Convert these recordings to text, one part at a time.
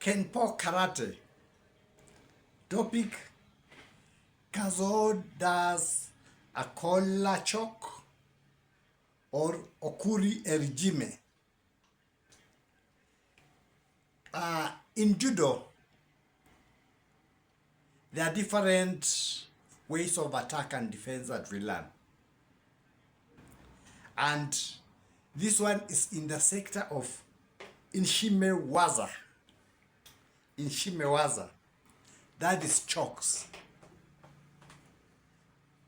Kenpo karate. Topic: Kadzo does Acollar choke or Okuri Jime. In judo, there are different ways of attack and defense that we learn. And this one is in the sector of Inshime Waza. Inshime Waza. That is chokes.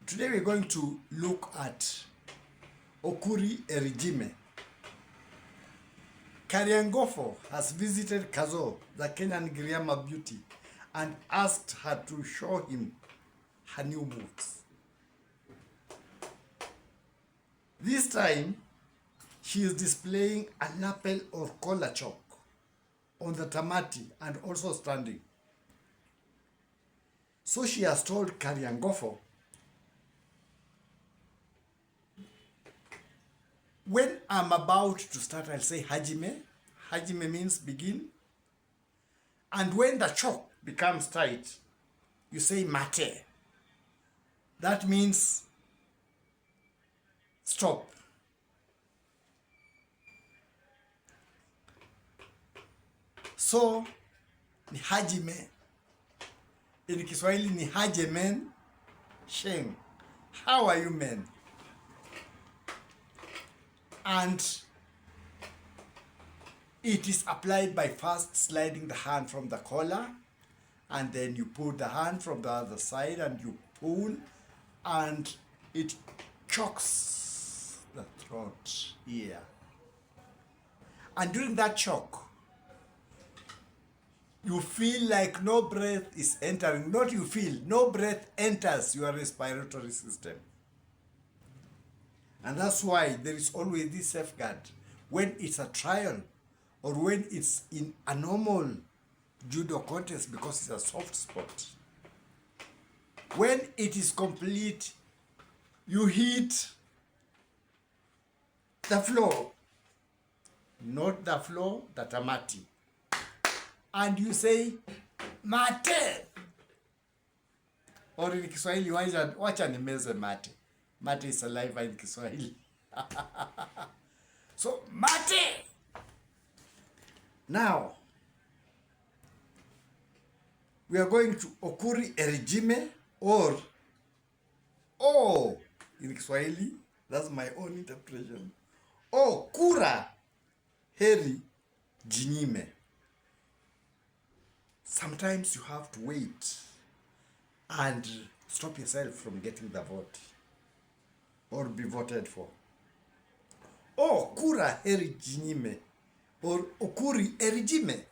Today we're going to look at Okuri Jime. Karyangofo has visited Kadzo, the Kenyan Giriama beauty, and asked her to show him her new moves. This time, she is displaying a lapel or collar choke on the tamati and also standing. So she has told Karyangofo, when I'm about to start, I'll say Hajime. Hajime means begin. And when the choke becomes tight, you say mate. That means stop. So, ni Hajime. In Kiswahili ni Haje men, Sheng. How are you men? And it is applied by first sliding the hand from the collar, and then you pull the hand from the other side and you pull, and it chokes the throat here. And during that choke, you feel like no breath is entering. Not you feel, no breath enters your respiratory system. And that's why there is always this safeguard when it's a trial or when it's in a normal judo contest, because it's a soft spot. When it is complete, you hit the floor, not the floor, the tamati. And you say, mate. Or in Kiswahili, wacha nimeze mate. Mate is saliva in Kiswahili. So, mate! Now, we are going to Okuri Jime or in Kiswahili. That's my own interpretation. Kura heri Jime. Sometimes you have to wait and stop yourself from getting the vote or be voted for. Kura heri Jime or Okuri Jime.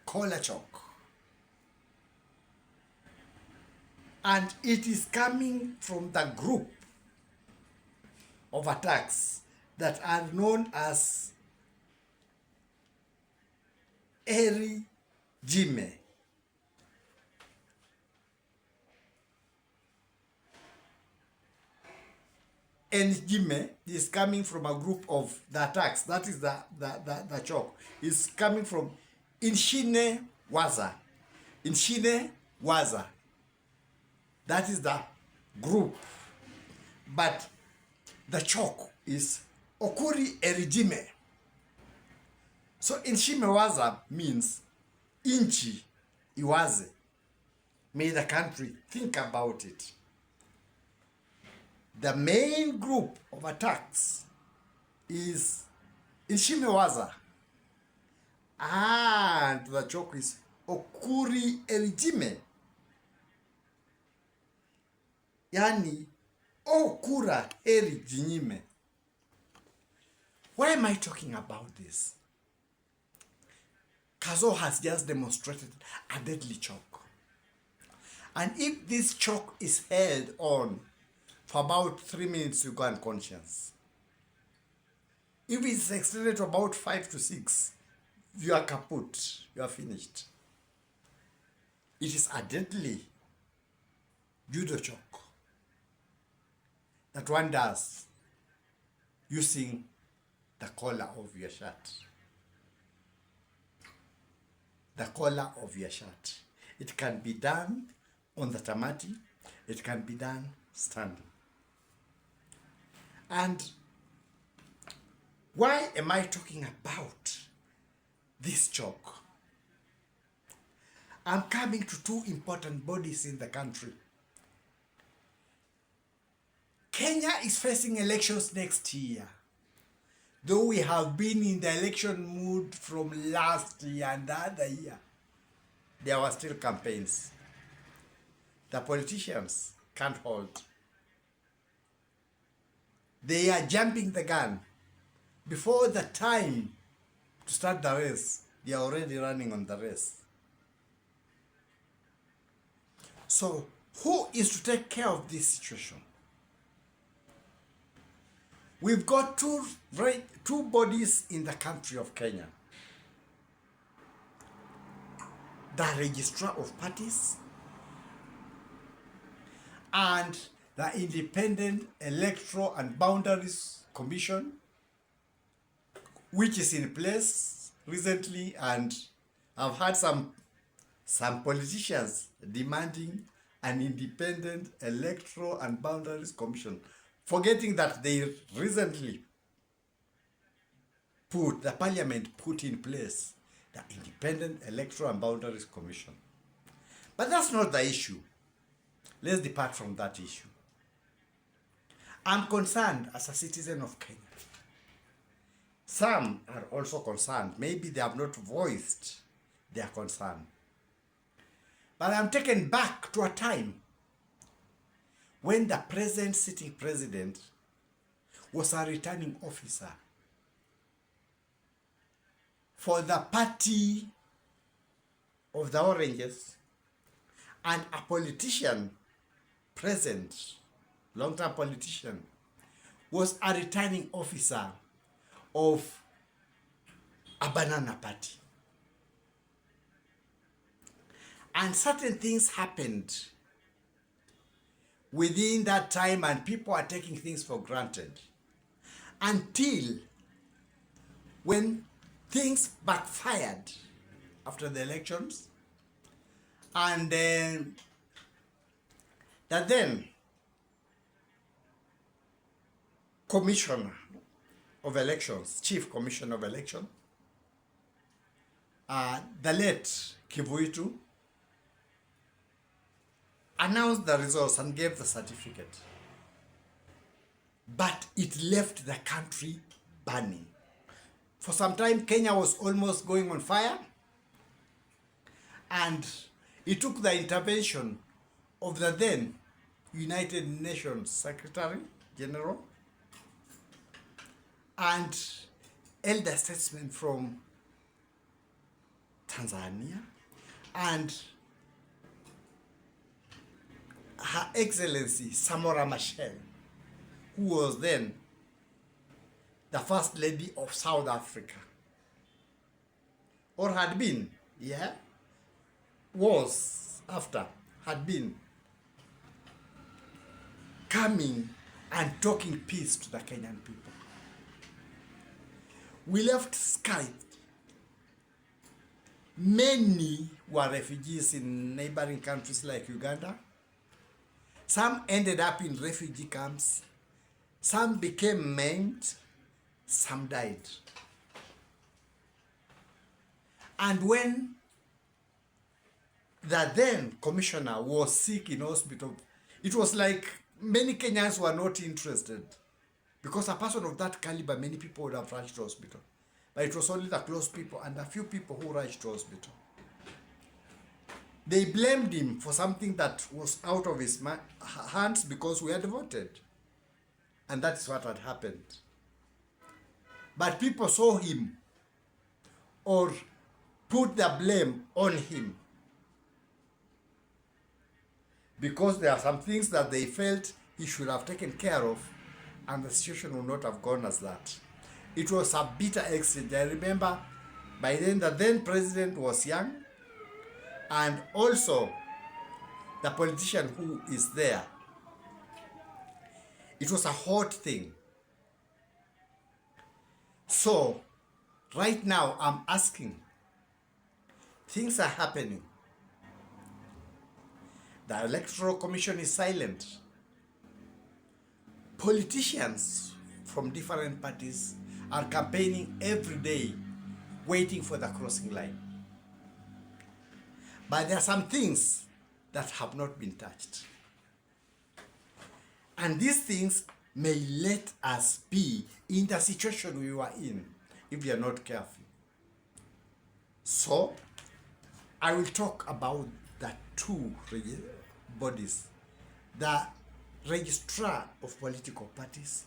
Collar choke. And it is coming from the group of attacks that are known as Eri Jime. And Jime is coming from a group of the attacks. That is the choke. It's coming from Inshime Waza. Inshime Waza. That is the group. But the choke is Okuri Jime. So Inshime Waza means inchi iwaze. May the country think about it. The main group of attacks is Inshime Waza. And the choke is Okuri Jime. Yani, Okura heri Jime. Why am I talking about this? Kadzo has just demonstrated a deadly choke. And if this choke is held on for about 3 minutes, you go unconscious. If it's extended to about 5 to 6, you are kaput, you are finished. It is a deadly judo choke that one does using the collar of your shirt. the collar of your shirt. It can be done on the tamati. It can be done standing. And why am I talking about this chalk? I'm coming to two important bodies in the country. Kenya is facing elections next year. Though we have been in the election mood from last year and the other year, there were still campaigns. The politicians can't hold. They are jumping the gun. Before the time to start the race, they are already running on the race. So, who is to take care of this situation? We've got two bodies in the country of Kenya. The Registrar of Parties and the Independent Electoral and Boundaries Commission, which is in place recently, and I've had some politicians demanding an Independent Electoral and Boundaries Commission, forgetting that they recently the parliament put in place the Independent Electoral and Boundaries Commission. But that's not the issue. Let's depart from that issue. I'm concerned as a citizen of Kenya. Some are also concerned. Maybe they have not voiced their concern. But I'm taken back to a time when the present sitting president was a returning officer for the party of the Oranges, and a politician present, long-term politician, was a returning officer of a banana party. And certain things happened within that time, and people are taking things for granted until when things backfired after the elections, and then the then commissioner of elections, chief commissioner of election, the late Kivuitu, announced the results and gave the certificate. But it left the country burning. For some time, Kenya was almost going on fire, and it took the intervention of the then United Nations Secretary General and elder statesmen from Tanzania and Her Excellency Samora Machel, who was then the First Lady of South Africa, or had been, had been coming and talking peace to the Kenyan people. We left Skype. Many were refugees in neighboring countries like Uganda. Some ended up in refugee camps. Some became maimed. Some died. And when the then commissioner was sick in hospital, it was like many Kenyans were not interested, because a person of that caliber, many people would have rushed to hospital. But it was only the close people and a few people who rushed to hospital. They blamed him for something that was out of his hands because we had voted. And that's what had happened. But people saw him or put the blame on him because there are some things that they felt he should have taken care of, and the situation would not have gone as that. It was a bitter exchange. I remember by then the then president was young, and also the politician who is there. It was a hot thing. So right now I'm asking Things are happening. The Electoral Commission is silent. Politicians from different parties are campaigning every day, waiting for the crossing line. But there are some things that have not been touched. And these things may let us be in the situation we were in if we are not careful. So, I will talk about the two bodies, the Registrar of Political Parties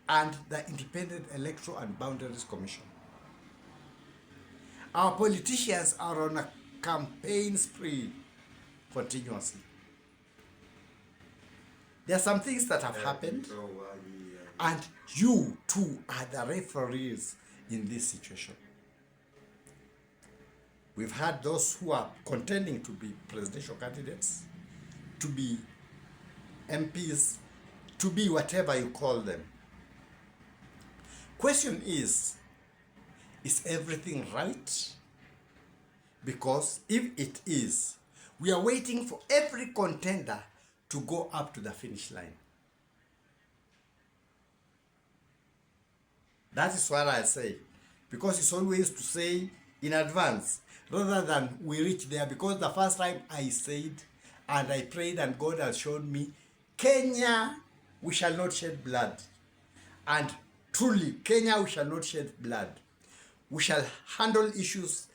and the Independent Electoral and Boundaries Commission. Our politicians are on a campaign spree continuously. There are some things that have happened, and you too are the referees in this situation. We've had those who are contending to be presidential candidates, to be MPs, to be whatever you call them. Question is everything right? Because if it is, we are waiting for every contender to go up to the finish line. That is what I say. Because it's always to say in advance, rather than we reach there. Because the first time I said, and I prayed, and God has shown me, Kenya, we shall not shed blood. And truly, Kenya, we shall not shed blood. We shall handle issues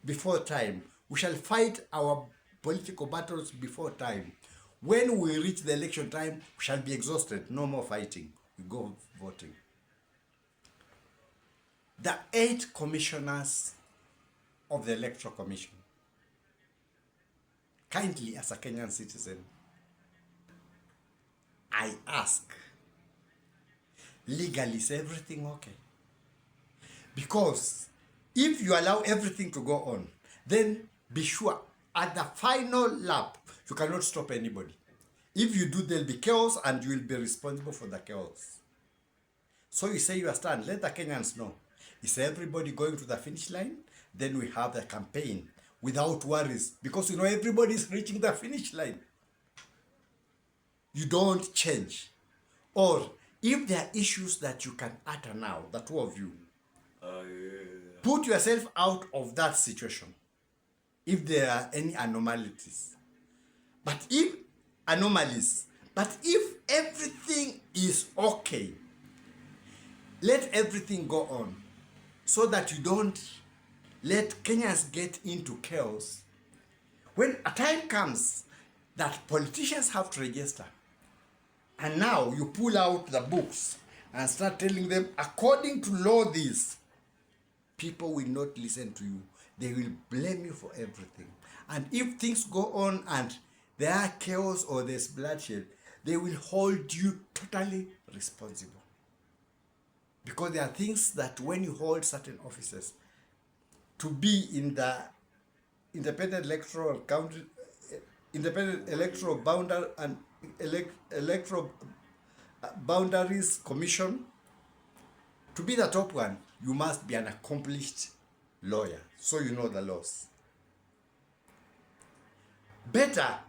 before time. We shall fight our political battles before time. When we reach the election time, we shall be exhausted. No more fighting. We go voting. The 8 commissioners of the Electoral Commission, kindly, as a Kenyan citizen, I ask, legally, is everything okay? Because if you allow everything to go on, then be sure at the final lap, you cannot stop anybody. If you do, there'll be chaos and you will be responsible for the chaos. So you say you stand, let the Kenyans know. Is everybody going to the finish line? Then we have the campaign without worries, because you know everybody is reaching the finish line. You don't change. Or if there are issues that you can utter now, the two of you, put yourself out of that situation if there are any anomalies. But if everything is okay, let everything go on so that you don't let Kenyans get into chaos. When a time comes that politicians have to register, and now you pull out the books and start telling them, according to law this, people will not listen to you. They will blame you for everything. And if things go on and there are chaos or there's bloodshed, they will hold you totally responsible. Because there are things that when you hold certain offices, to be in the Independent Electoral Boundaries Commission, to be the top one, you must be an accomplished lawyer, so you know the laws. Better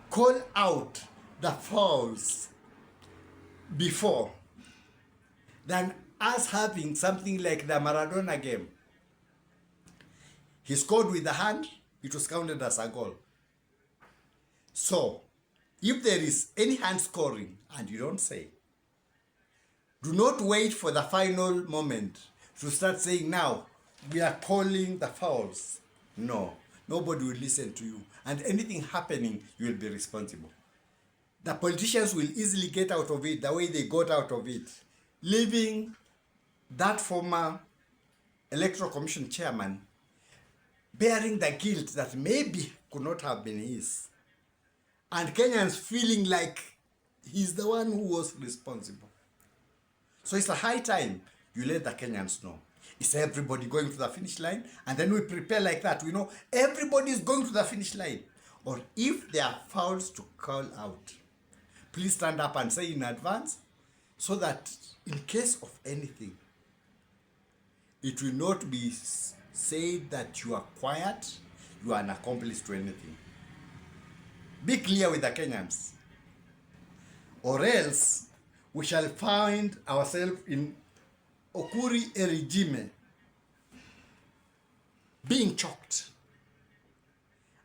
call out the fouls before than us having something like the Maradona game. He scored with the hand, it was counted as a goal. So, if there is any hand scoring and you don't say, do not wait for the final moment to start saying, now we are calling the fouls. No, nobody will listen to you. And anything happening, you will be responsible. The politicians will easily get out of it the way they got out of it, leaving that former Electoral Commission chairman bearing the guilt that maybe could not have been his. And Kenyans feeling like he's the one who was responsible. So it's a high time you let the Kenyans know. Is everybody going to the finish line? And then we prepare like that. We know everybody is going to the finish line. Or if there are fouls to call out, please stand up and say in advance, so that in case of anything, it will not be say that you are quiet, you are an accomplice to anything. Be clear with the Kenyans, or else we shall find ourselves in Okuri Jime being choked.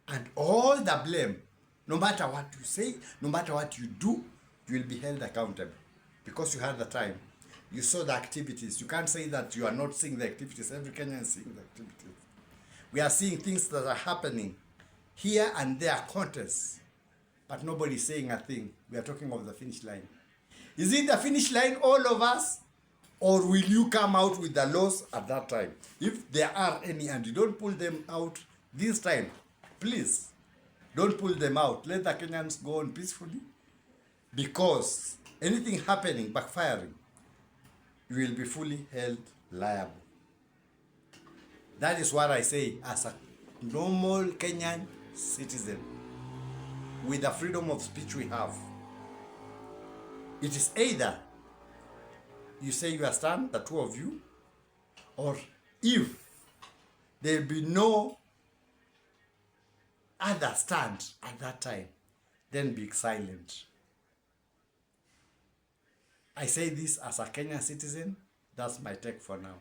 And all the blame, no matter what you say, no matter what you do, you will be held accountable. Because you had the time. You saw the activities. You can't say that you are not seeing the activities. Every Kenyan is seeing the activities. We are seeing things that are happening here and there, contests. But nobody is saying a thing. We are talking of the finish line. Is it the finish line, all of us? Or will you come out with the laws at that time? If there are any and you don't pull them out this time, please, don't pull them out. Let the Kenyans go on peacefully. Because anything happening, backfiring, you will be fully held liable. That is what I say as a normal Kenyan citizen with the freedom of speech we have. It is either you say you are stand, the two of you, or if there will be no other stand at that time, then be silent. I say this as a Kenyan citizen. That's my take for now.